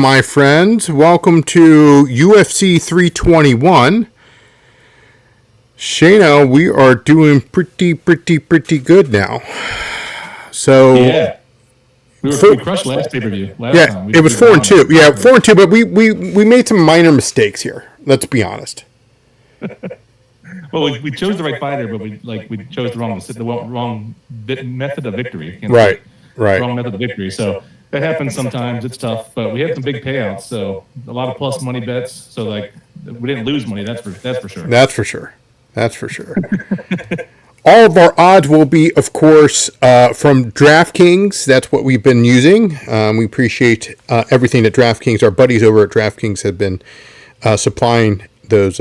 my friends. Welcome to UFC 321. Shano, we are doing pretty good now. So yeah, we crushed last pay-per-view. Yeah, it was 4-2. Yeah, 4-2. But we made some minor mistakes here. Let's be honest. Well, we chose the right fighter, but we chose the wrong method of victory. Right. Wrong method of victory. So that happens sometimes. It's tough, but we had some big payouts. So a lot of plus money bets. So we didn't lose money. That's for sure. That's for sure. All of our odds will be, of course, from DraftKings. That's what we've been using. We appreciate everything that DraftKings, our buddies over at DraftKings, have been supplying those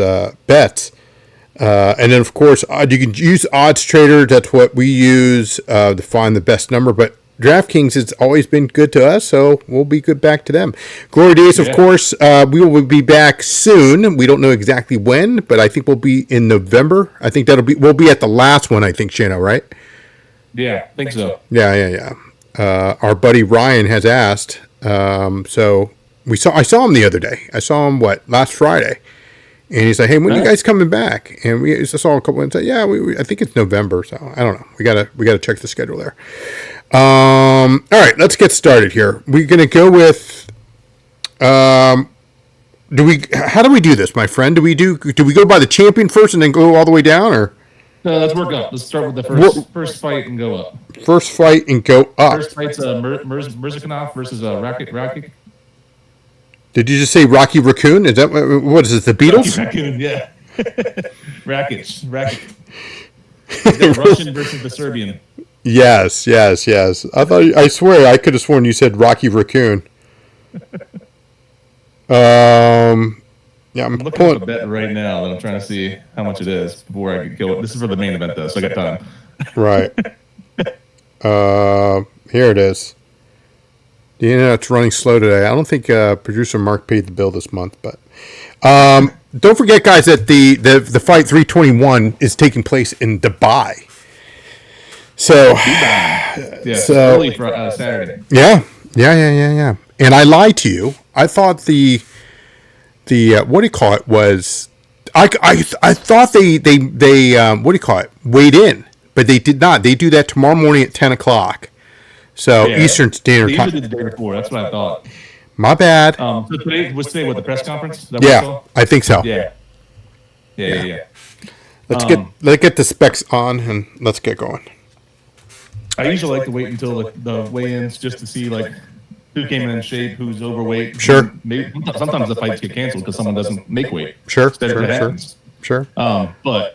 bets. And then, of course, you can use Odds Trader. That's what we use to find the best number. But DraftKings has always been good to us, so we'll be good back to them. Glory Days, of course, we will be back soon. We don't know exactly when, but I think we'll be in November. I think we'll be at the last one, I think, Shano, right? Yeah, I think so. Yeah. Our buddy Ryan has asked. So I saw him the other day. I saw him, last Friday. And he's like, "Hey, when are you guys coming back?" And we just saw a couple and said, "Yeah, I think it's November." So I don't know. We gotta check the schedule there. All right, let's get started here. We're gonna go with. How do we do this, my friend? Do we go by the champion first and then go all the way down, or? No, let's work up. Let's start with the first fight and go up. First fight and go up. First fight's Murzakanov versus Rakic. Did you just say Rocky Raccoon? Is that what is it? The Beatles? Rocky Raccoon, yeah. Rakic. The Russian versus the Serbian. Yes. I swear I could have sworn you said Rocky Raccoon. I'm looking at a bet right now that I'm trying to see how much it is before I go. This is for the main event though, so I got time. Right. Here it is. The internet's running slow today. I don't think producer Mark paid the bill this month, but don't forget, guys, that the fight 321 is taking place in Dubai. So, early for Saturday. Yeah. And I lied to you. I thought the what do you call it was I thought they what do you call it weighed in, but they did not. They do that tomorrow morning at 10:00. So Eastern Standard Time. They did the day before. That's what I thought. My bad. So today was the press conference? I think so. Yeah. Let's get the specs on and let's get going. I usually like to wait until the weigh-ins just to see who came in shape, who's overweight. Sure. Maybe sometimes the fights get canceled because someone doesn't make weight. Sure. But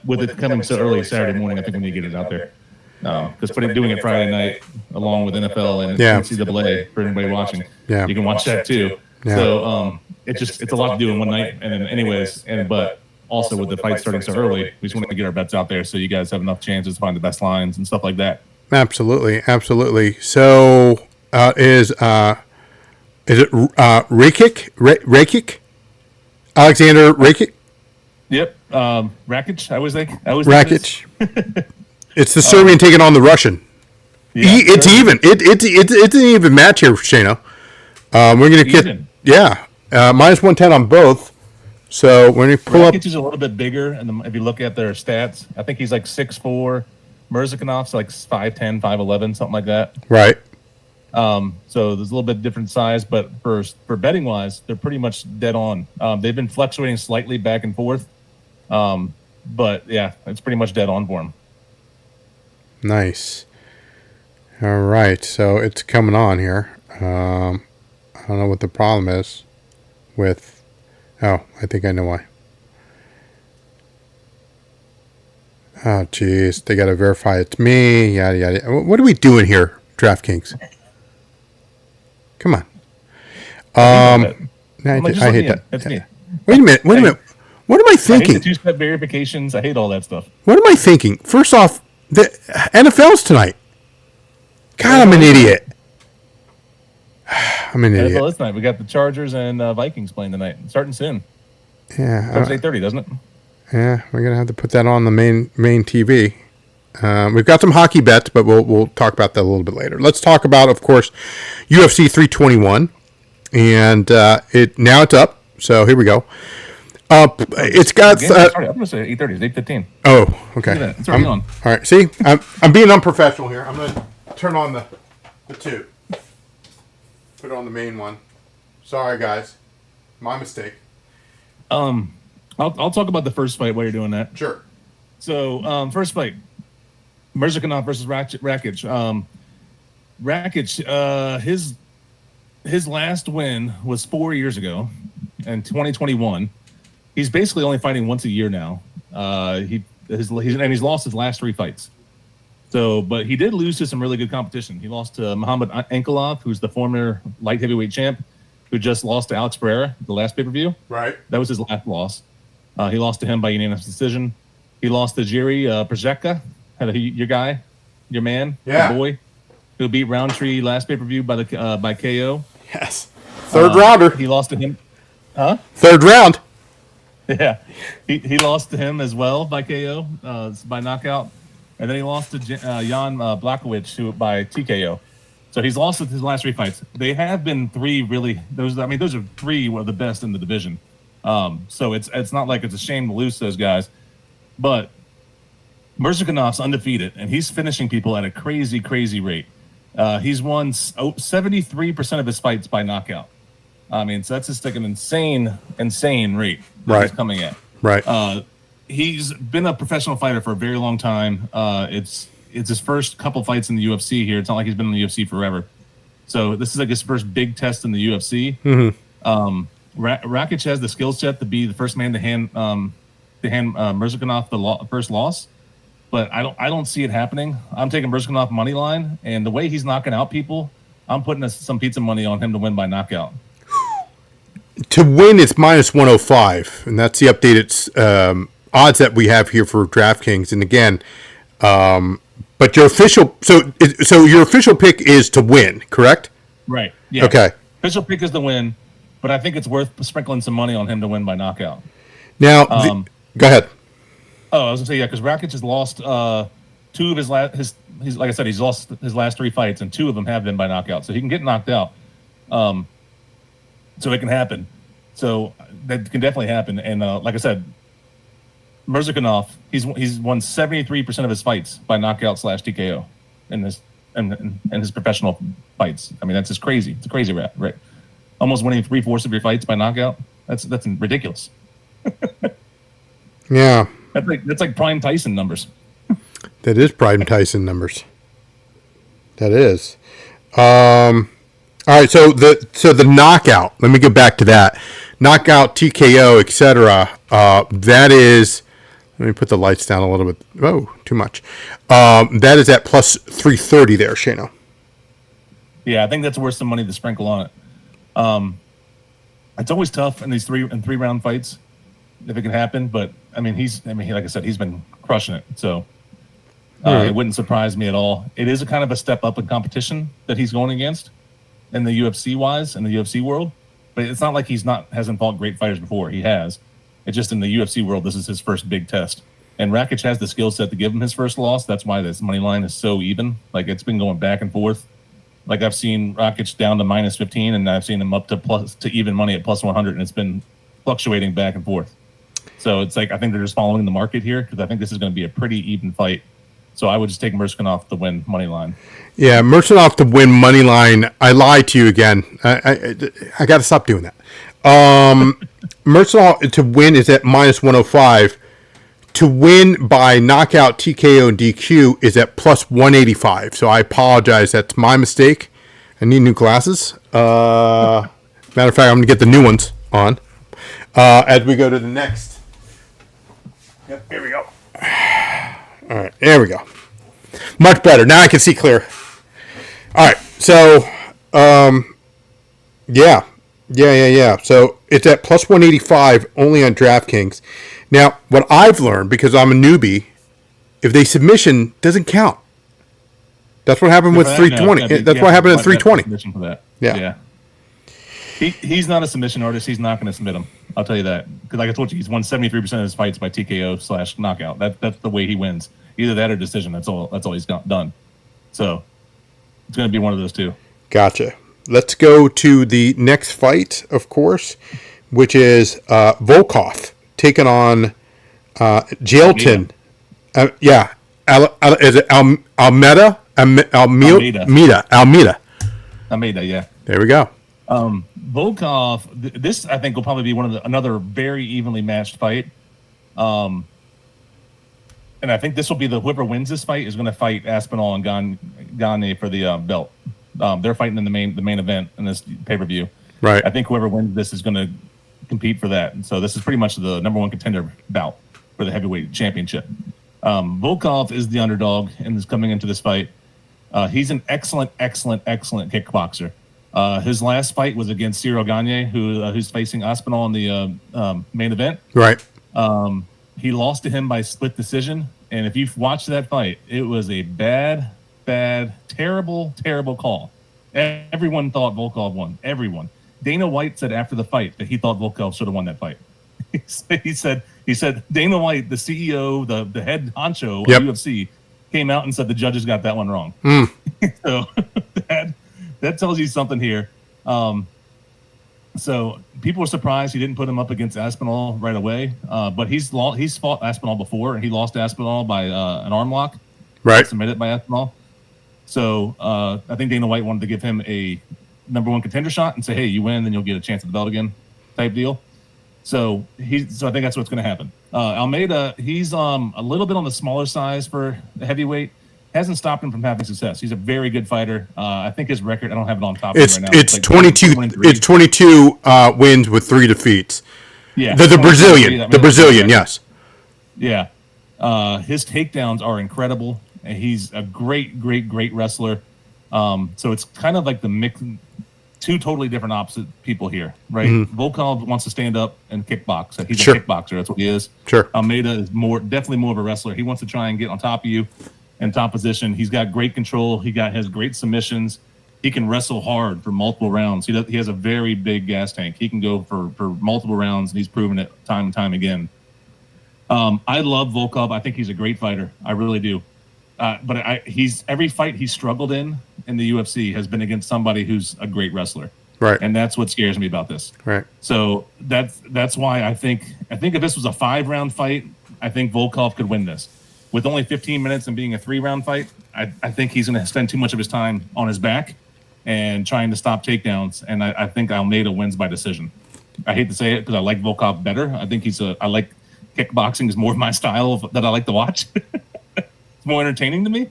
with it coming so early Saturday morning, I think we need to get it out there. Because doing it Friday night along with NFL and NCAA for anybody watching, you can watch that too. Yeah. So it's a lot to do in one night. And then but also with the fight starting so early, we just want to get our bets out there so you guys have enough chances to find the best lines and stuff like that. Absolutely. So is it Rakic? Aleksandar Rakic? Yep. Rakic. I always think Rakic. It's the Serbian taking on the Russian. Yeah, it's even. It's an even match here, Shano. We're going to get minus 110 on both. So we're going to pull up. Rakic is a little bit bigger, and if you look at their stats, I think he's 6'4". Murzakonov's 5'10", 5'11", something like that. Right. So there's a little bit different size, but for betting wise, they're pretty much dead on. They've been fluctuating slightly back and forth, but yeah, it's pretty much dead on for them. Nice. All right, so it's coming on here. I don't know what the problem is with. Oh, I think I know why. Oh, geez, they got to verify it's me. Yada yada. What are we doing here, DraftKings? Come on. I hate that. That's me. Wait a minute. What am I thinking? I hate the two-step verifications. I hate all that stuff. What am I thinking? First off, the NFL's tonight. God, I'm an idiot. NFL is tonight. We got the Chargers and Vikings playing tonight. Starting soon. Yeah. It's 8:30, doesn't it? Yeah, we're gonna have to put that on the main TV. We've got some hockey bets, but we'll talk about that a little bit later. Let's talk about, of course, UFC 321. and it's up. So here we go. It's got. Sorry, I'm going to say 8:30. It's 8:15. Oh, okay. Look at that. It's already on. All right. See, I'm being unprofessional here. I'm going to turn on the tube. Put it on the main one. Sorry, guys. My mistake. I'll talk about the first fight while you're doing that. Sure. So, first fight, Murzakanov versus Rakic. Rakic, his last win was 4 years ago, in 2021. He's basically only fighting once a year now. He's lost his last 3 fights. So, but he did lose to some really good competition. He lost to Muhammad Ankalov, who's the former light heavyweight champ, who just lost to Alex Pereira the last pay-per-view. Right. That was his last loss. He lost to him by unanimous decision. He lost to Jiří Procházka, your guy, your man, your boy, who beat Roundtree last pay-per-view by KO. Yes. Third rounder. He lost to him. Huh? Third round. Yeah. He lost to him as well by KO, by knockout. And then he lost to Jan Blachowicz by TKO. So he's lost his last 3 fights. They have been 3 really. Those are 3 of the best in the division. So it's not like it's a shame to lose those guys. But Murzacanov's undefeated, and he's finishing people at a crazy, crazy rate. He's won 73% of his fights by knockout. I mean, so that's just like an insane rate that he's coming at. Right. He's been a professional fighter for a very long time. It's his first couple fights in the UFC here. It's not like he's been in the UFC forever. So this is like his first big test in the UFC. Mm-hmm. Rakic has the skill set to be the first man to hand Murzakanov the first loss, but I don't see it happening. I'm taking Murzakanov money line, and the way he's knocking out people, I'm putting some pizza money on him to win by knockout. To win, it's -105, and that's the updated odds that we have here for DraftKings. And again, but your official your official pick is to win, correct? Right. Yeah. Okay. Official pick is to win, but I think it's worth sprinkling some money on him to win by knockout. Now, go ahead. Oh, I was gonna say because Rakic has lost 2 of his last. He's like I said, he's lost his last 3 fights, and 2 of them have been by knockout. So he can get knocked out. So it can happen. So that can definitely happen. And like I said, Murzakanov, he's won 73% of his fights by knockout / TKO in his professional fights. I mean, that's just crazy. It's a crazy rap, right? Almost winning 3/4 of your fights by knockout. That's ridiculous. Yeah. That's like Prime Tyson numbers. That is Prime Tyson numbers. That is. All right, so the knockout. Let me go back to that. Knockout, TKO, etc. That is. Let me put the lights down a little bit. Oh, too much. That is at plus 330 there, Shano. Yeah, I think that's worth some money to sprinkle on it. It's always tough in these 3-round fights if it can happen. But I mean, like I said, he's been crushing it. So it wouldn't surprise me at all. It is a kind of a step up in competition that he's going against in the UFC world. But it's not like hasn't fought great fighters before. He has. It's just in the UFC world, this is his first big test. And Rakic has the skill set to give him his first loss. That's why this money line is so even. Like, it's been going back and forth. Like, I've seen Rakic down to -15, and I've seen him up to even money at plus 100, and it's been fluctuating back and forth. So it's like, I think they're just following the market here, because I think this is going to be a pretty even fight. So I would just take Murzakanov to win money line. Yeah, Murzakanov to win money line. I lied to you again. I got to stop doing that. Murzakanov to win is at -105. To win by knockout, TKO, and DQ is at plus 185. So I apologize. That's my mistake. I need new glasses. Matter of fact, I'm going to get the new ones on as we go to the next. Yep, here we go. All right, there we go. Much better. Now I can see clear. All right, so, yeah. So it's at plus 185 only on DraftKings. Now, what I've learned, because I'm a newbie, if they submission, doesn't count. That's what happened with 320. That's what happened at 320. For that. Yeah. He's not a submission artist. He's not going to submit him. I'll tell you that. Because like I told you, he's won 73% of his fights by TKO / knockout. That's the way he wins. Either that or decision. That's all he's done. So it's going to be one of those two. Gotcha. let's go to the next fight, of course, which is Volkov taking on Jailton. Yeah. Is it Almeida? Almeida, yeah. There we go. Volkov, this I think will probably be another very evenly matched fight. And I think this will be whoever wins this fight is going to fight Aspinall and Gane for the belt. They're fighting in the main event in this pay-per-view. Right. I think whoever wins this is going to compete for that. And so this is pretty much the number one contender bout for the heavyweight championship. Volkov is the underdog and is coming into this fight. He's an excellent kickboxer. His last fight was against Ciryl Gane, who's facing Aspinall in the main event. Right. He lost to him by split decision. And if you've watched that fight, it was a bad, terrible call. Everyone thought Volkov won. Everyone. Dana White said after the fight that he thought Volkov should have won that fight. He said Dana White, the CEO, the head honcho of UFC, came out and said the judges got that one wrong. So that tells you something here. So people were surprised he didn't put him up against Aspinall right away. But he's fought Aspinall before, and he lost to Aspinall by an arm lock. Right. Submitted by Aspinall. So I think Dana White wanted to give him a number one contender shot and say, hey, you win, then you'll get a chance at the belt again type deal. So I think that's what's going to happen. Almeida, he's a little bit on the smaller size for the heavyweight. Hasn't stopped him from having success. He's a very good fighter. I think his record, I don't have it on top of me right now. It's like 22. It's 22 wins with 3 defeats. Yeah, the Brazilian, yes. Yeah, his takedowns are incredible, and he's a great wrestler. So it's kind of like the mix. Two totally different opposite people here, right? Mm-hmm. Volkov wants to stand up and kickbox. He's a kickboxer. That's what he is. Sure. Almeida is definitely more of a wrestler. He wants to try and get on top of you in top position. He's got great control. Has great submissions. He can wrestle hard for multiple rounds. He has a very big gas tank. He can go for multiple rounds, and he's proven it time and time again. I love Volkov. I think he's a great fighter. I really do. But every fight he's struggled in the UFC has been against somebody who's a great wrestler. Right. And that's what scares me about this. Right. So that's why I think if this was a 5-round fight, I think Volkov could win this. With only 15 minutes and being a 3-round fight, I think he's going to spend too much of his time on his back and trying to stop takedowns. And I think Almeida wins by decision. I hate to say it because I like Volkov better. I think I like kickboxing is more of my style that I like to watch. It's more entertaining to me.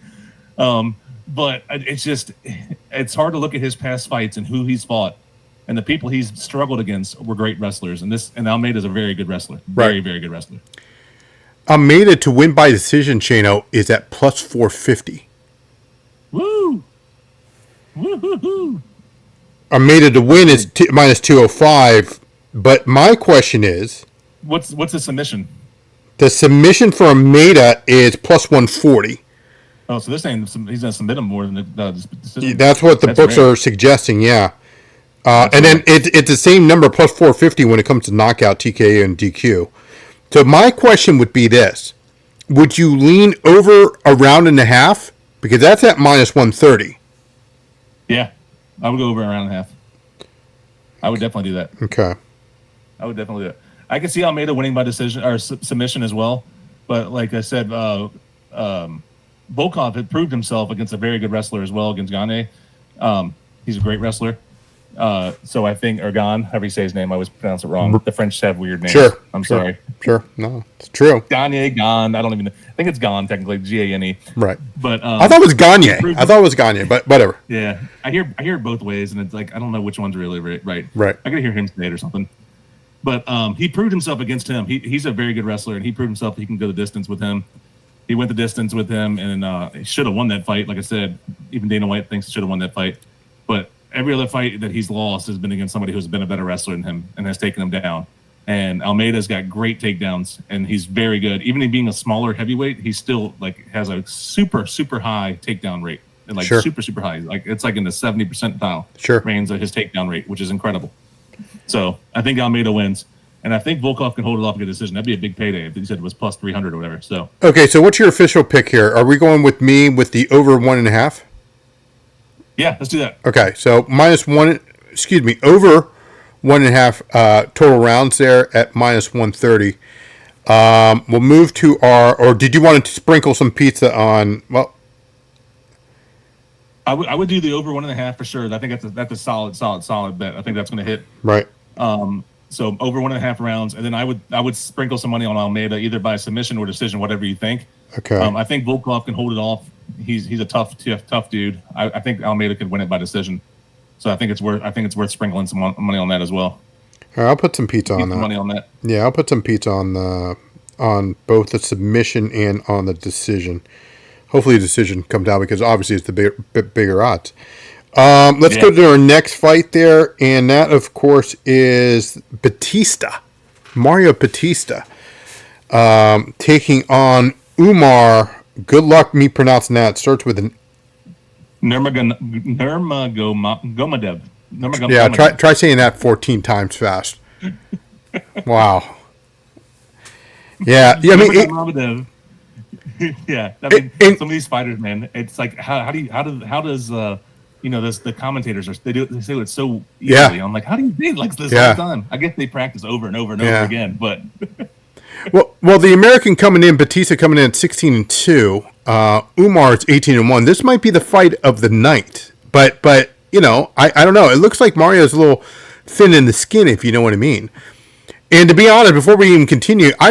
But it's hard to look at his past fights and who he's fought. And the people he's struggled against were great wrestlers. And Almeida's a very good wrestler. Very, very good wrestler. Almeida to win by decision, Chano, is at plus 450. Woo! Woo-hoo-hoo! Almeida to win is minus 205. But my question is... What's the submission? The submission for Almeida is plus 140. Oh, so they're saying he's going to submit him more than the decision? That's what the books are suggesting, yeah. And then it's the same number, plus 450, when it comes to knockout, TKO, and DQ. So my question would be this. Would you lean over a round and a half? Because that's at minus 130. Yeah, I would go over a round and a half. I would definitely do that. Okay. I would definitely do that. I can see Almeida winning by decision or submission as well. But like I said, Volkov had proved himself against a very good wrestler as well, against Gane. He's a great wrestler. So I think, or Gane, however you say his name, I always pronounce it wrong. The French have weird names. Sure. I'm sorry. Sure. No, it's true. Gane, I don't even know. I think it's Gane, technically, Gane. Right. But I thought it was Gane. But whatever. Yeah. I hear it both ways, and it's like, I don't know which one's really right. Right. I gotta hear him say it or something. But he proved himself against him. He's a very good wrestler, and he proved himself that he can go the distance with him. He went the distance with him, and he should have won that fight. Like I said, even Dana White thinks he should have won that fight. But every other fight that he's lost has been against somebody who's been a better wrestler than him and has taken him down. And Almeida's got great takedowns, and he's very good. Even in being a smaller heavyweight, he still has a super, super high takedown rate. And super, super high. It's in the 70 percentile range of his takedown rate, which is incredible. So I think Almeida wins. And I think Volkov can hold it off and get a decision. That'd be a big payday if he said it was plus 300 or whatever. So okay, so what's your official pick here? Are we going with me with the over 1.5? Yeah, let's do that. Okay, so over 1.5 total rounds there at minus 130. We'll move to or did you want to sprinkle some pizza on? Well, I would do the over 1.5 for sure. I think that's a solid bet. I think that's going to hit. Right. So over 1.5 rounds, and then I would sprinkle some money on Almeida either by submission or decision, whatever you think. Okay. I think Volkov can hold it off. He's a tough dude. I think Almeida could win it by decision. So I think it's worth sprinkling some money on that as well. All right, I'll put some pizza on that. Money on that. Yeah, I'll put some pizza on both the submission and on the decision. Hopefully, the decision comes out because obviously it's the bigger odds. Let's go to our next fight there, and that, of course, is Mario Bautista, taking on Umar. Good luck me pronouncing that. It starts with an Nurmagomedov. Yeah, try saying that 14 times fast. Wow. Yeah, I mean, yeah. I mean, some of these fighters, man, it's like how does the commentators they say it so easily. Yeah. I'm like, how do you do like this all the time? I guess they practice over and over and over again, but. Well, the American coming in, Bautista coming in at 16-2. Umar's 18-1. This might be the fight of the night, but I don't know. It looks like Mario's a little thin in the skin, if you know what I mean. And to be honest, before we even continue, I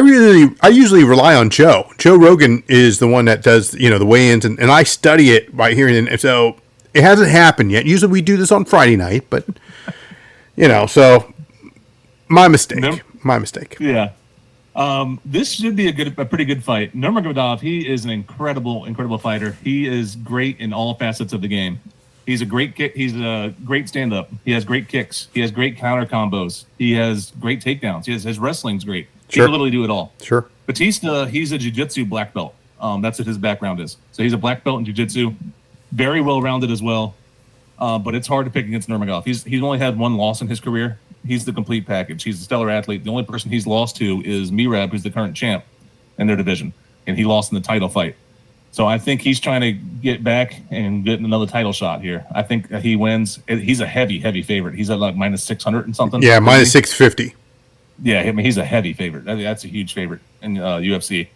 usually rely on Joe. Joe Rogan is the one that does the weigh-ins, and I study it by hearing it. So it hasn't happened yet. Usually we do this on Friday night, but so my mistake. My mistake. Yeah. This should be a pretty good fight. Nurmagomedov, he is an incredible fighter. He is great in all facets of the game. He's a great stand-up. He has great kicks. He has great counter combos. He has great takedowns. His wrestling's great. He can literally do it all. Sure. Bautista, he's a jiu-jitsu black belt. That's what his background is. So he's a black belt in jiu-jitsu. Very well-rounded as well. But it's hard to pick against Nurmagomedov. He's only had one loss in his career. He's the complete package. He's a stellar athlete. The only person he's lost to is Merab, who's the current champ in their division, and he lost in the title fight. So I think he's trying to get back and get another title shot here. I think he wins. He's a heavy favorite. He's at like minus 600 and something. Yeah, minus 650. Yeah, I mean, he's a heavy favorite. That's a huge favorite in UFC.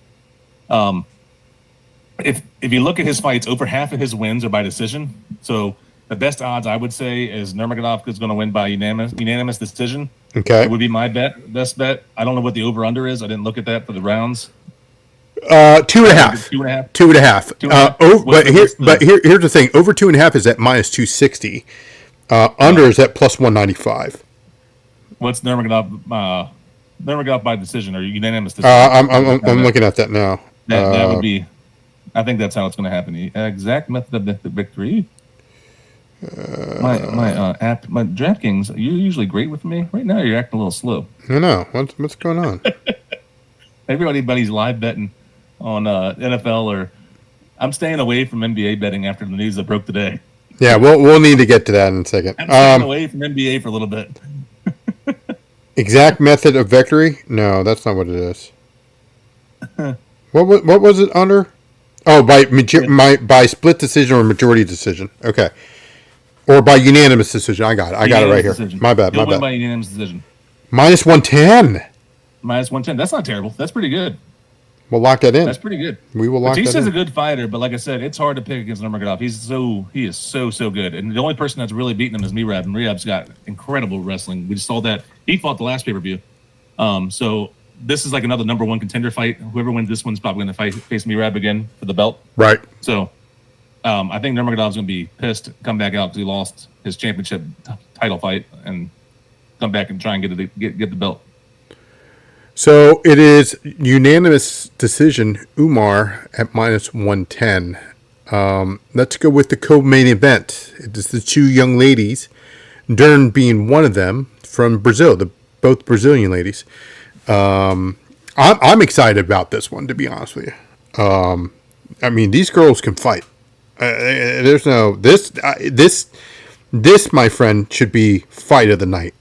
If you look at his fights, over half of his wins are by decision. So the best odds I would say is Nurmagomedov is going to win by unanimous decision. Okay, it would be my best bet. I don't know what the over under is. I didn't look at that for the rounds. 2.5. 2.5. But here's the thing: over 2.5 is at minus 260. Under is at plus 195. What's Nurmagomedov? Nurmagomedov by decision or unanimous decision? I'm looking at that now. That would be. I think that's how it's going to happen. The exact method of the victory. My DraftKings, you're usually great with me. Right now, you're acting a little slow. I know. What's going on? Everybody's live betting on NFL, or I'm staying away from NBA betting after the news that broke today. Yeah, we'll need to get to that in a second. I'm staying away from NBA for a little bit. Exact method of victory? No, that's not what it is. What was it under? Oh, by split decision or majority decision. Okay. Or by unanimous decision. I got it right here. Decision. My bad. He'll win by unanimous decision. Minus 110. Minus 110. That's not terrible. That's pretty good. We'll lock that in. That's pretty good. We will lock that in. Batista's a good fighter, but like I said, it's hard to pick against Nurmagomedov. He is so good. And the only person that's really beaten him is Merab. And Merab's got incredible wrestling. We just saw that. He fought the last pay-per-view. So this is like another number one contender fight. Whoever wins this one's probably going to face Merab again for the belt. Right. So I think Nurmagomedov's going to be pissed, come back out because he lost his championship title fight, and come back and try and get the belt. So it is unanimous decision, Umar at minus 110. Let's go with the co-main event. It is the two young ladies, Dern being one of them, from Brazil, both Brazilian ladies. I'm excited about this one, to be honest with you. I mean, these girls can fight. There's no this, my friend, should be fight of the night.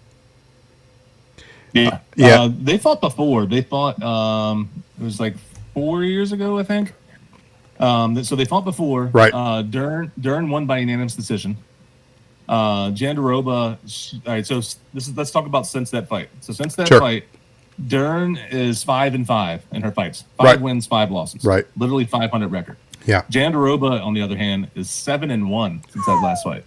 Yeah. They fought before. They fought. It was like 4 years ago, I think. So they fought before. Right. Dern won by unanimous decision. Jandiroba. All right, so let's talk about since that fight. So since that Sure. fight, Dern is 5-5 in her fights. 5 Right. wins, 5 losses. Right. Literally 500 record. Yeah. Jandiroba, on the other hand, is 7-1 since that last fight.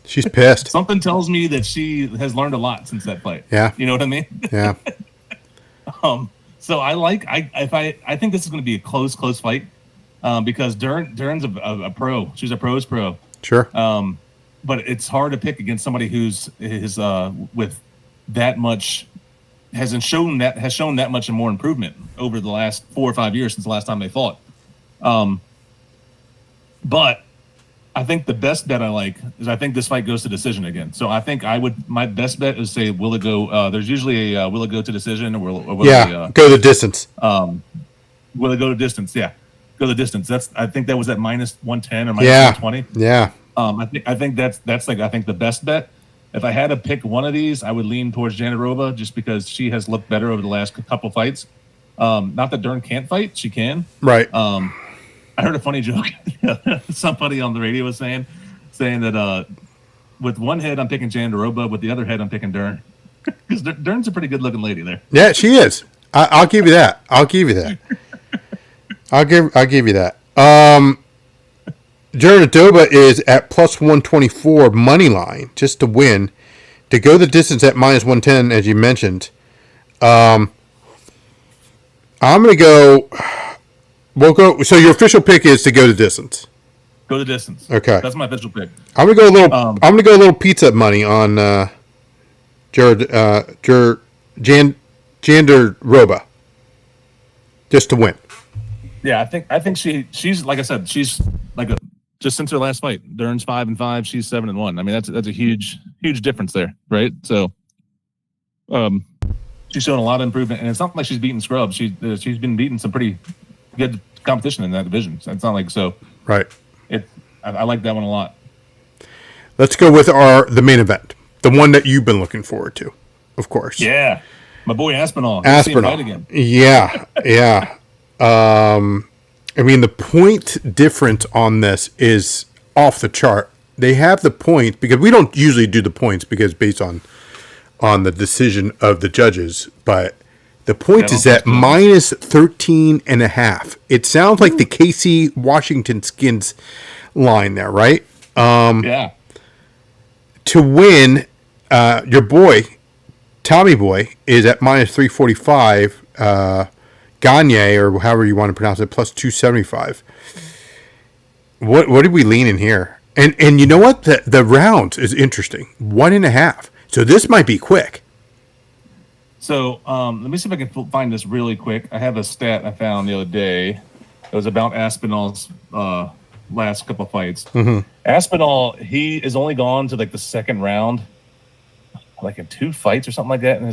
She's pissed. Something tells me that she has learned a lot since that fight. Yeah. You know what I mean? Yeah. So I think this is going to be a close fight because Dern's a pro. She's a pro's pro. Sure. But it's hard to pick against somebody who's with that much has shown that much and more improvement over the last 4 or 5 years since the last time they fought. But I think the best bet I like is I think this fight goes to decision again. So I think my best bet is say will it go? There's usually a will it go to decision or will it, go the distance. Will it go to distance? Yeah, go the distance. I think that was at -110 or -120. Yeah. I think that's I think the best bet. If I had to pick one of these, I would lean towards Jandiroba just because she has looked better over the last couple fights. Not that Dern can't fight, she can. Right. I heard a funny joke. Somebody on the radio was saying that with one head I'm picking Jandiroba, with the other head I'm picking Dern. Because Dern's a pretty good looking lady there. Yeah, she is. I'll give you that. I'll give you that. I'll give you that. Jandiroba is at +124 money line just to win. To go the distance at -110, as you mentioned. I'm gonna go. We'll go. So your official pick is to go the distance. Go the distance. Okay, that's my official pick. I'm gonna go a little. I'm gonna go a little pizza money on Jandiroba, just to win. Yeah, I think she's like I said, she's like just since her last fight. Dern's 5-5, she's 7-1. I mean, that's a huge difference there, right? So, she's shown a lot of improvement, and it's not like she's beating scrubs. She's been beating some pretty good competition in that division. So it's not like so. Right. I like that one a lot. Let's go with the main event, the one that you've been looking forward to, of course. Yeah, my boy Aspinall. Aspinall. Again. Yeah. I mean, the point difference on this is off the chart. They have the point because we don't usually do the points because based on the decision of the judges, but the point is at -13.5. It sounds like the KC Washington Skins line there, right? Yeah. To win, your boy, Tommy Boy, is at -345. Gane, or however you want to pronounce it, +275. What did we lean in here? And you know what? The rounds is interesting. 1.5. So this might be quick. So let me see if I can find this really quick. I have a stat I found the other day. It was about Aspinall's last couple of fights. Mm-hmm. Aspinall, he is only gone to like the second round, like in 2 fights or something like that in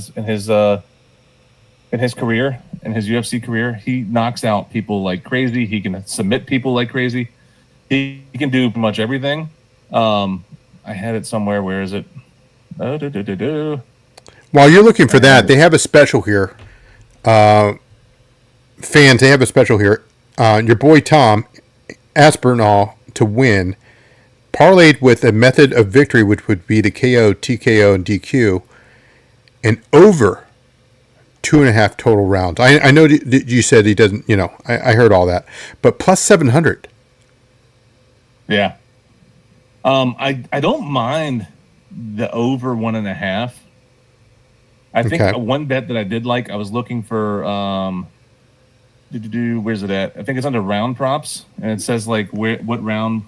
his career, in his UFC career. He knocks out people like crazy. He can submit people like crazy. He can do pretty much everything. I had it somewhere. Where is it? While you're looking for that, they have a special here. Fans, they have a special here. Your boy Tom Aspinall to win, parlayed with a method of victory, which would be the KO, TKO, and DQ, and over 2.5 total rounds. I know you said he doesn't, I heard all that, but +700. Yeah. I don't mind the over 1.5. I think one bet that I did like, I was looking for, where's it at? I think it's under round props, and it says like what round.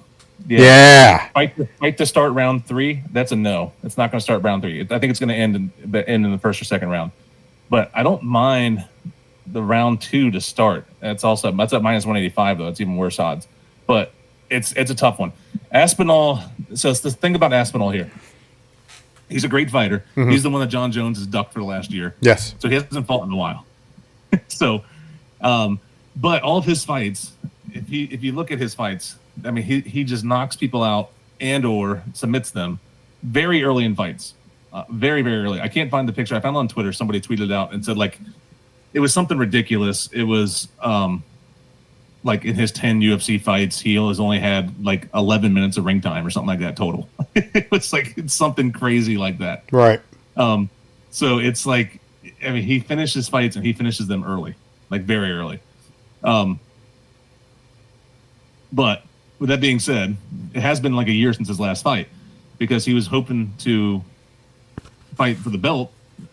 Yeah. Fight to start round 3. That's a no. It's not going to start round 3. I think it's going to end in the first or second round. But I don't mind the round 2 to start. That's at -185 though. It's even worse odds. But it's a tough one. Aspinall. So it's the thing about Aspinall here. He's a great fighter. Mm-hmm. He's the one that John Jones has ducked for the last year. Yes. So he hasn't fought in a while. So, but all of his fights, if you look at his fights, I mean, he just knocks people out and or submits them very early in fights. Very, very early. I can't find the picture. I found it on Twitter. Somebody tweeted it out and said, like, it was something ridiculous. It was like in his 10 UFC fights, he has only had like 11 minutes of ring time or something like that total. It's like it's something crazy like that. Right. So it's like, I mean, he finishes fights and he finishes them early, like very early. But with that being said, it has been like a year since his last fight because he was hoping to fight for the belt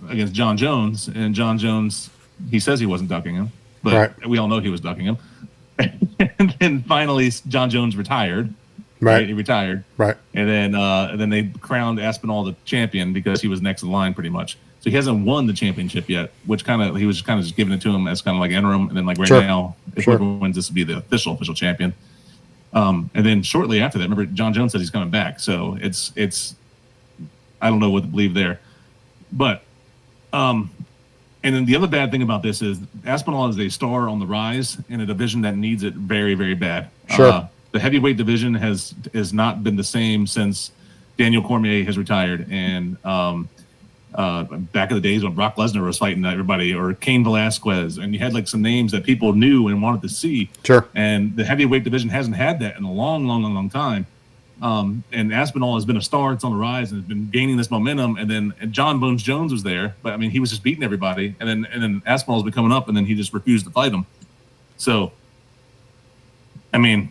against John Jones, and John Jones, he says he wasn't ducking him, but we all know he was ducking him. And then finally, John Jones retired. Right, he retired. Right, and then they crowned Aspinall the champion because he was next in line, pretty much. So he hasn't won the championship yet, which he was kind of just giving it to him as kind of like interim, and then like now, if whoever wins, this will be the official champion. And then shortly after that, remember John Jones said he's coming back. So it's I don't know what to believe there, but and then the other bad thing about this is Aspinall is a star on the rise in a division that needs it very, very bad. Sure. The heavyweight division has not been the same since Daniel Cormier has retired, and back in the days when Brock Lesnar was fighting everybody, or Cain Velasquez, and you had like some names that people knew and wanted to see. Sure. And the heavyweight division hasn't had that in a long time. And Aspinall has been a star. It's on the rise and has been gaining this momentum. And then John Bones Jones was there, but I mean, he was just beating everybody. And then Aspinall's been coming up, and then he just refused to fight him. So, I mean,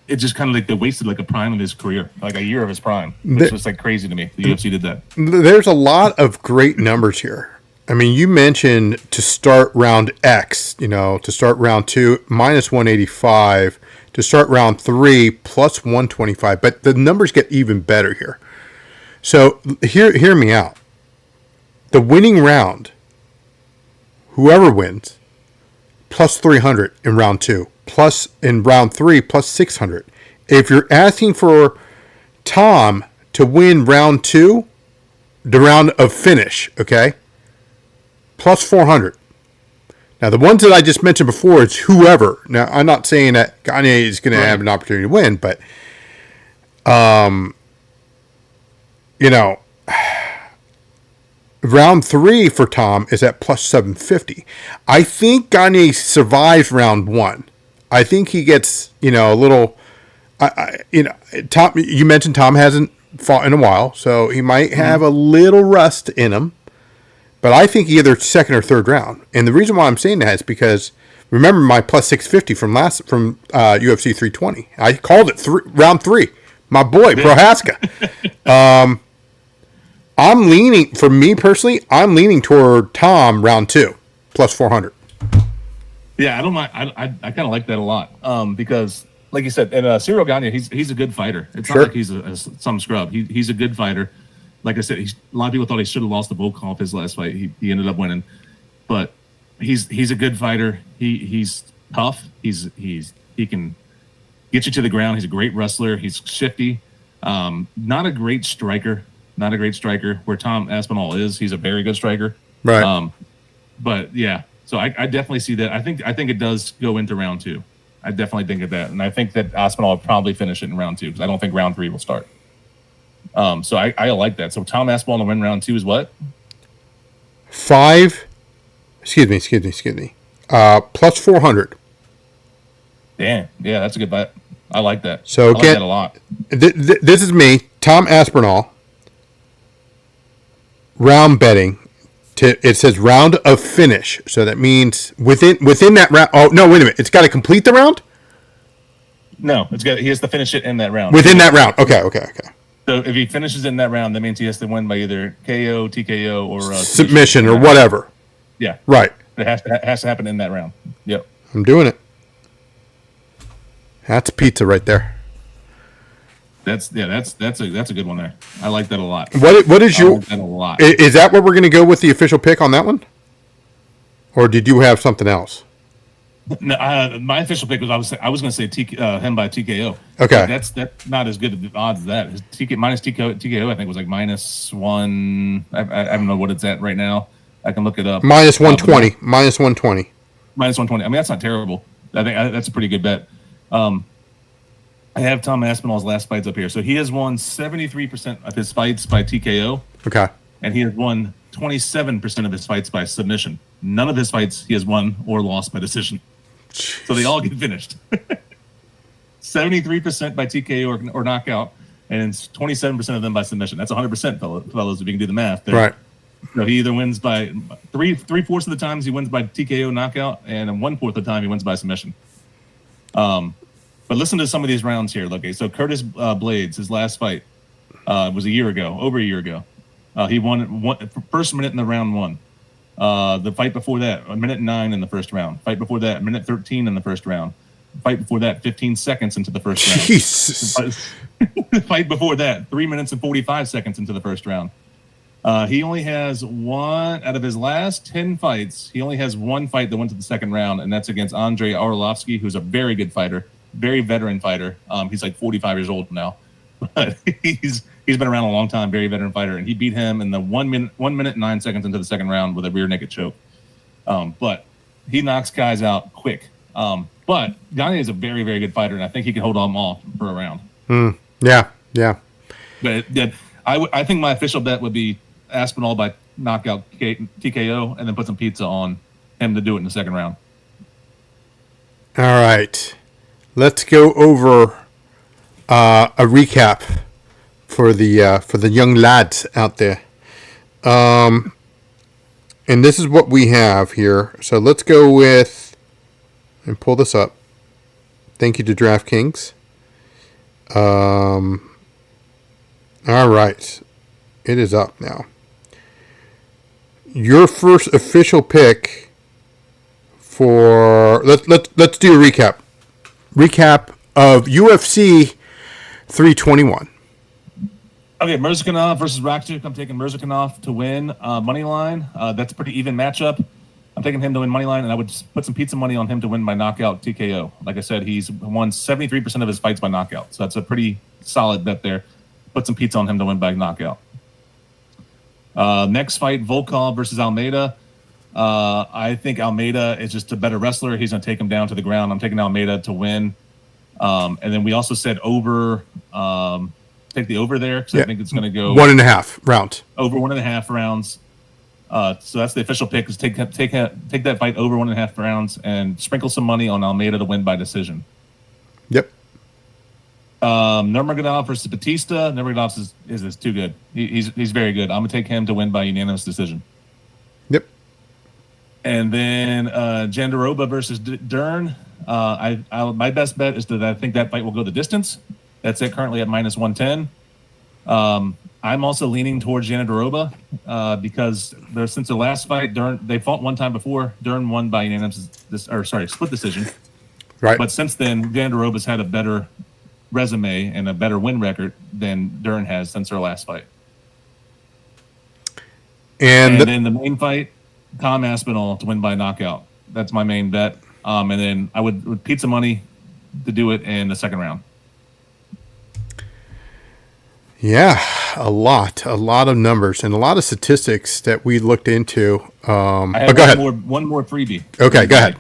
it just kind of like they wasted like a prime of his career, like a year of his prime. It's just like crazy to me. The UFC did that. There's a lot of great numbers here. I mean, you mentioned to start round X, to start round 2, minus 185, to start round 3, plus 125. But the numbers get even better here. So hear me out. The winning round, whoever wins, plus 300 in round 2. Plus in round 3, plus 600. If you're asking for Tom to win round 2, the round of finish, okay, plus 400. Now, the ones that I just mentioned before, it's whoever. Now, I'm not saying that Gane is going to have an opportunity to win, but, round 3 for Tom is at plus 750. I think Gane survives round 1. I think he gets, a little, Tom, you mentioned Tom hasn't fought in a while, so he might have a little rust in him, but I think either second or third round. And the reason why I'm saying that is because remember my plus 650 from UFC 320. I called it round 3. My boy, Prohaska. I'm leaning, for me personally, I'm leaning toward Tom round 2, plus 400. Yeah, I don't mind. I kind of like that a lot because, like you said, and Ciryl Gane, he's a good fighter. It's not like he's some scrub. He's a good fighter. Like I said, a lot of people thought he should have lost to Volkov his last fight. He ended up winning, but he's a good fighter. He's tough. He can get you to the ground. He's a great wrestler. He's shifty. Not a great striker. Where Tom Aspinall is. He's a very good striker. Right. But yeah. So I definitely see that. I think it does go into round 2. I definitely think of that, and I think that Aspinall will probably finish it in round 2 because I don't think round 3 will start. So I like that. So Tom Aspinall to win round 2 is what? Excuse me. Plus 400. Damn. Yeah, that's a good bet. I like that. So I like that a lot. This is me, Tom Aspinall. Round betting. It says round of finish, so that means within that round. Oh no, wait a minute! It's got to complete the round. No, he has to finish it in that round. Within that round, okay. So if he finishes in that round, that means he has to win by either KO, TKO, or submission or whatever. Yeah, right. It has to happen in that round. Yep, I'm doing it. That's pizza right there. That's a good one there. I like that a lot. What is your? Like that a lot. Is that what we're going to go with the official pick on that one, or did you have something else? No, my official pick was I was going to say him by TKO. Okay, that's not as good of odds as that. His TKO I think was like -1. I don't know what it's at right now. I can look it up. -120. -120. -120. I mean, that's not terrible. I think that's a pretty good bet. I have Tom Aspinall's last fights up here. So he has won 73% of his fights by TKO. Okay. And he has won 27% of his fights by submission. None of his fights he has won or lost by decision. So they all get finished. 73% by TKO or knockout, and 27% of them by submission. That's 100%, fellas, if you can do the math. There. Right. So he either wins by three-fourths of the times he wins by TKO knockout, and 1/4 of the time he wins by submission. But listen to some of these rounds here. Okay, so Curtis Blades, his last fight was over a year ago. He won first minute in the round 1. The fight before that, 1:09 in the first round. Fight before that, 1:13 in the first round. Fight before that, 15 seconds into the first round. Jesus. Fight before that, 3 minutes and 45 seconds into the first round. He only has one out of his last 10 fights. He only has one fight that went to the second round, and that's against Andrei Arlovsky, who's a very good fighter, very veteran fighter. He's like 45 years old now, but he's been around a long time, very veteran fighter, and he beat him in the 1 minute 9 seconds into the second round with a rear naked choke. But he knocks guys out quick. But Gane is a very, very good fighter, and I think he can hold them off for a round. Yeah. But I think my official bet would be Aspinall by knockout TKO, and then put some pizza on him to do it in the second round. All right. Let's go over a recap for the young lads out there. And this is what we have here. So let's go with and pull this up. Thank you to DraftKings. All right. It is up now. Your first official pick for let's do a recap. Recap of UFC 321. Okay, Murzakanov versus Rakic. I'm taking Murzakanov to win money line. That's a pretty even matchup. I'm taking him to win money line, and I would put some pizza money on him to win by knockout TKO. Like I said, he's won 73% of his fights by knockout, so that's a pretty solid bet there. Put some pizza on him to win by knockout. Next fight, Volkov versus Almeida. I think Almeida is just a better wrestler. He's going to take him down to the ground. I'm taking Almeida to win. And then we also said over. Take the over there because I think it's going to go 1.5 rounds. Over 1.5 rounds. So that's the official pick. Is take that fight over 1.5 rounds and sprinkle some money on Almeida to win by decision. Yep. Nurmagomedov versus Bautista. Nurmagomedov is too good. He's very good. I'm gonna take him to win by unanimous decision. Yep. And then Jandiroba versus Dern. My best bet is that I think that fight will go the distance. That's it currently at -110. I'm also leaning towards Jandiroba because since the last fight, Dern they fought one time before. Dern won by unanimous split decision. Right. But since then, Jandiroba's had a better resume and a better win record than Dern has since their last fight. And then the main fight, Tom Aspinall to win by knockout. That's my main bet. And then I would pizza money to do it in the second round. Yeah, a lot of numbers and a lot of statistics that we looked into. I have go ahead. One more freebie. Okay, go ahead.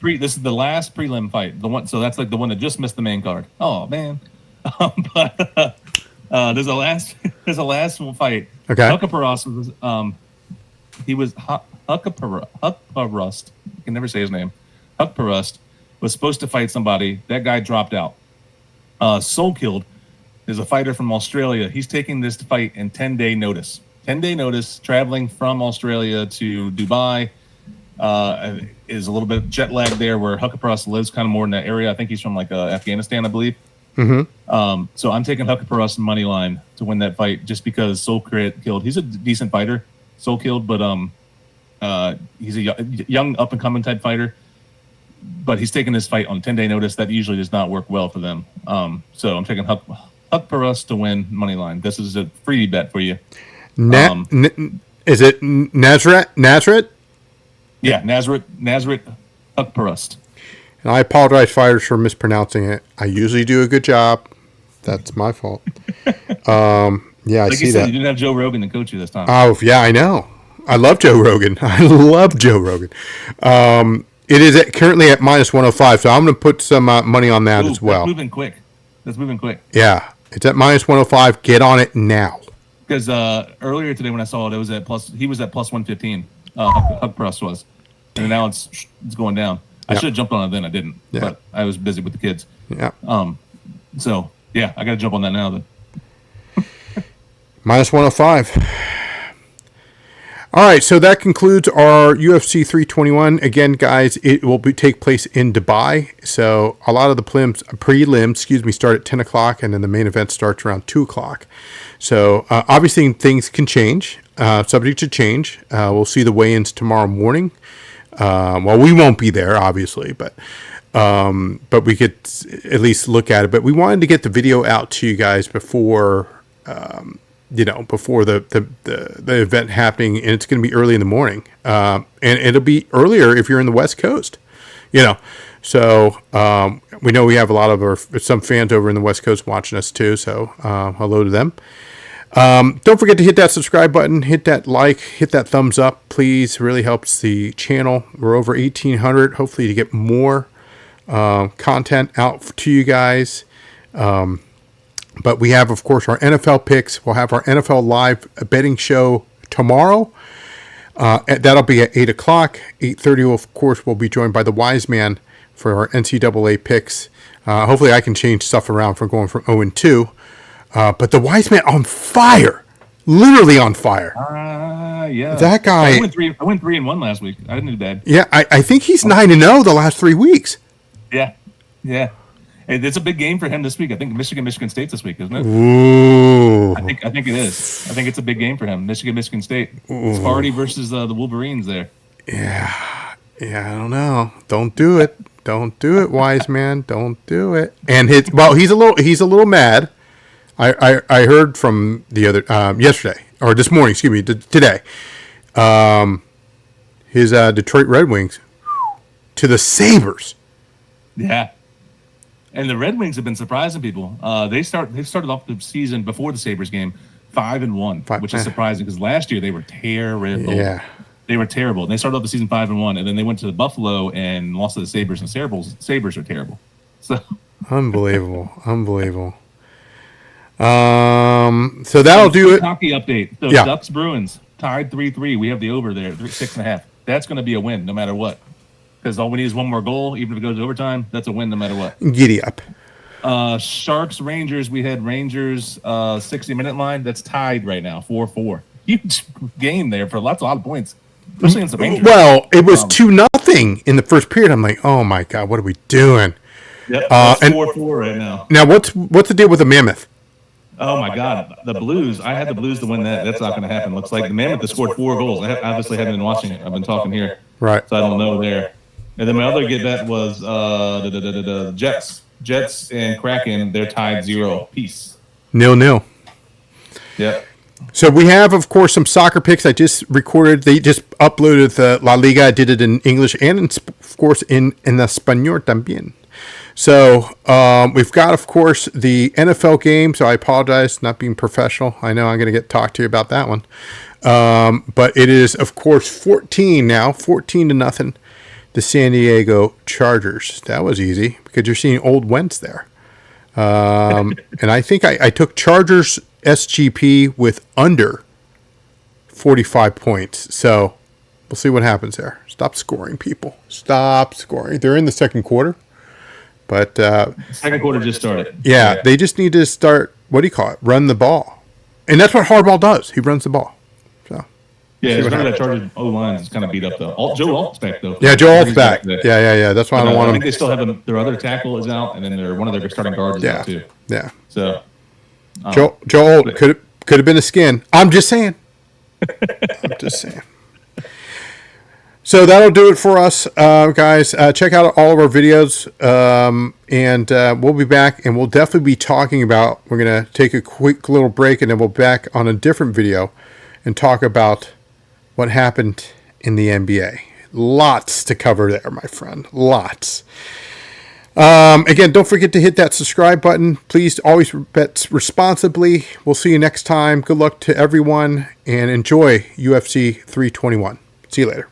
This is the last prelim fight. The one, so that's like the one that just missed the main card. Oh man, there's a last fight. Okay. Huckaparast was Huckaparast. I can never say his name. Huckaparast was supposed to fight somebody. That guy dropped out. Soul Killed is a fighter from Australia. He's taking this fight in 10-day notice. 10-day notice, traveling from Australia to Dubai. Is a little bit jet lag there where Huckaparast lives kind of more in that area. I think he's from like Afghanistan, I believe. Mm-hmm. So I'm taking Huckaparast money line to win that fight just because Soul Killed. He's a decent fighter, Soul Killed, but he's a young up-and-coming type fighter. But he's taking this fight on 10-day notice. That usually does not work well for them. So I'm taking Huckaparast to win money line. This is a free bet for you. Is it Nazareth? Yeah, Nazareth Huckaparast. And I apologize, fighters, for mispronouncing it. I usually do a good job. That's my fault. Yeah, I see you said, that. you didn't have Joe Rogan to coach you this time. Oh, yeah, I know. I love Joe Rogan. I love Joe Rogan. It is currently at -105, so I'm going to put some money on that as well. That's moving quick. Yeah, it's at -105. Get on it now. Because earlier today when I saw it, he was at +115. Huckaparast was, and now it's going down. I should have jumped on it then. I didn't, but I was busy with the kids. Yeah. So yeah, I got to jump on that now then. Minus 105. All right, so that concludes our UFC 321. Again, guys, it will take place in Dubai. So a lot of the prelims, start at 10 o'clock, and then the main event starts around 2 o'clock. So obviously things can change, subject to change. We'll see the weigh-ins tomorrow morning. Well, we won't be there, obviously, but we could at least look at it. But we wanted to get the video out to you guys before before the event happening, and it's going to be early in the morning. And it'll be earlier if you're in the West Coast, So we know we have a lot of some fans over in the West Coast watching us too. So hello to them. Don't forget to hit that subscribe button, hit that like, hit that thumbs up, please. It really helps the channel. We're over 1,800. Hopefully to get more content out to you guys. But we have, of course, our NFL picks. We'll have our NFL live betting show tomorrow. That'll be at 8 o'clock. 8:30, of course, we'll be joined by the Wise Man for our NCAA picks. Hopefully I can change stuff around from going from 0-2. But the Wise Man on fire. Literally on fire. Yeah. That guy. I went 3-1 last week. I didn't do bad. Yeah, I think he's 9-0 the last 3 weeks. Yeah. Yeah. It's a big game for him this week. I think Michigan State's this week, isn't it? Ooh. I think it is. I think it's a big game for him. Michigan State. Ooh. Sparty versus the Wolverines there. Yeah. I don't know. Don't do it. Don't do it, Wise Man. Don't do it. And he's a little mad. I heard from the other yesterday or this morning. Excuse me, today. His Detroit Red Wings to the Sabres. Yeah. And the Red Wings have been surprising people. They started off the season before the Sabres game 5-1, which is surprising because last year they were terrible. Yeah, they were terrible. And they started off the season 5-1, and then they went to Buffalo and lost to the Sabres. And Sabres are terrible. So unbelievable. So that'll do it. Hockey update. So Ducks Bruins tied 3-3. We have the over there 6.5. That's going to be a win no matter what. Because all we need is one more goal. Even if it goes to overtime, that's a win no matter what. Giddy up. Sharks, Rangers. We had Rangers 60-minute line. That's tied right now, 4-4. Huge game there for a lot of points, especially against the Rangers. Well, it was 2-0 in the first period. I'm like, oh my God, what are we doing? Yep, it's 4-4 right now. Now, what's the deal with the Mammoth? Oh my God, the Blues. I had the Blues to win that. That's not going to happen. Looks like the Mammoth has scored 4 goals. I obviously haven't been watching it. I've been talking here. Right. So I don't know there. And then my other get bet was the Jets. Jets and Kraken, they're tied 0 piece. 0-0. Yep. So we have, of course, some soccer picks. I just recorded. They just uploaded the La Liga. I did it in English and, of course, in Español también. So we've got, of course, the NFL game. So I apologize not being professional. I know I'm going to get talked to you about that one. But it is, of course, 14-0. The San Diego Chargers. That was easy because you're seeing old Wentz there. And I think I took Chargers SGP with under 45 points. So we'll see what happens there. Stop scoring, people. Stop scoring. They're in the second quarter. But second quarter just started. Yeah, they just need to start, what do you call it? Run the ball. And that's what Harbaugh does. He runs the ball. So yeah, it's that Chargers O-line is kind of beat up, though. Joe Alt's back, though. Yeah, Joe Alt's back. Yeah. That's why I don't want him. I think they still have their other tackle is out, and then one of their starting guards is out, too. Yeah. So Joe Alt could have been a skin. I'm just saying. So that'll do it for us, guys. Check out all of our videos, and we'll be back, and we'll definitely be talking about, we're going to take a quick little break, and then we'll be back on a different video and talk about what happened in the NBA. Lots to cover there, my friend. Lots. Again, don't forget to hit that subscribe button. Please always bet responsibly. We'll see you next time. Good luck to everyone, and enjoy UFC 321. See you later.